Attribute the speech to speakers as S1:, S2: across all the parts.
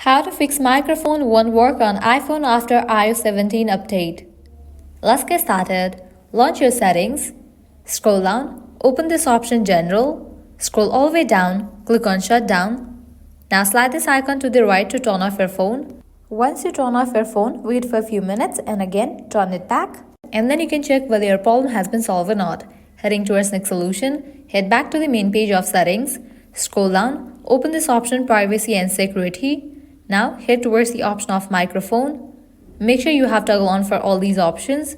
S1: How to fix microphone won't work on iPhone after iOS 17 update. Let's get started. Launch your settings. Scroll down. Open this option General. Scroll all the way down. Click on Shutdown. Now slide this icon to the right to turn off your phone. Once you turn off your phone, wait for a few minutes and again turn it back. And then you can check whether your problem has been solved or not. Heading towards next solution, head back to the main page of settings. Scroll down. Open this option Privacy and Security. Now head towards the option of microphone. Make sure you have toggle on for all these options.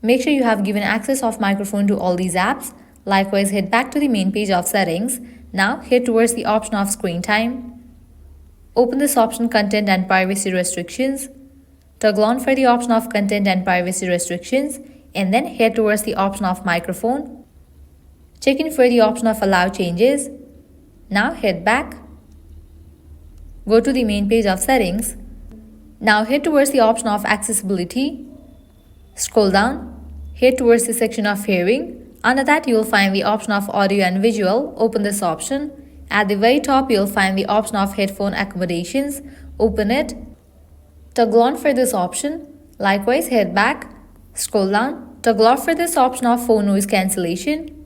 S1: Make sure you have given access of microphone to all these apps. Likewise, head back to the main page of settings. Now head towards the option of screen time. Open this option Content and Privacy Restrictions. Toggle on for the option of Content and Privacy Restrictions and then head towards the option of microphone. Check in for the option of Allow Changes. Now head back. Go to the main page of settings. Now head towards the option of accessibility. Scroll down. Head towards the section of hearing. Under that you will find the option of audio and visual. Open this option. At the very top you will find the option of headphone accommodations. Open it. Toggle on for this option. Likewise head back. Scroll down. Toggle off for this option of phone noise cancellation.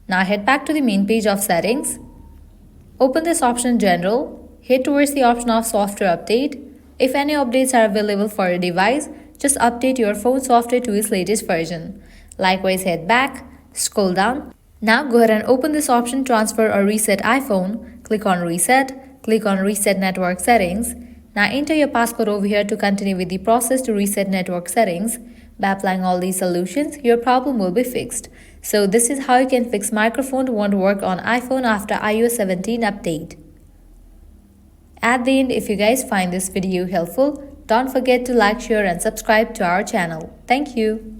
S1: Now head back to the main page of settings. Open this option General. Head towards the option of software update. If any updates are available for your device, just update your phone software to its latest version. Likewise, head back, scroll down. Now go ahead and open this option Transfer or Reset iPhone. Click on Reset. Click on Reset Network Settings. Now enter your passcode over here to continue with the process to reset network settings. By applying all these solutions, your problem will be fixed. So this is how you can fix microphone won't work on iPhone after iOS 17 update. At the end, if you guys find this video helpful, don't forget to like, share and subscribe to our channel. Thank you.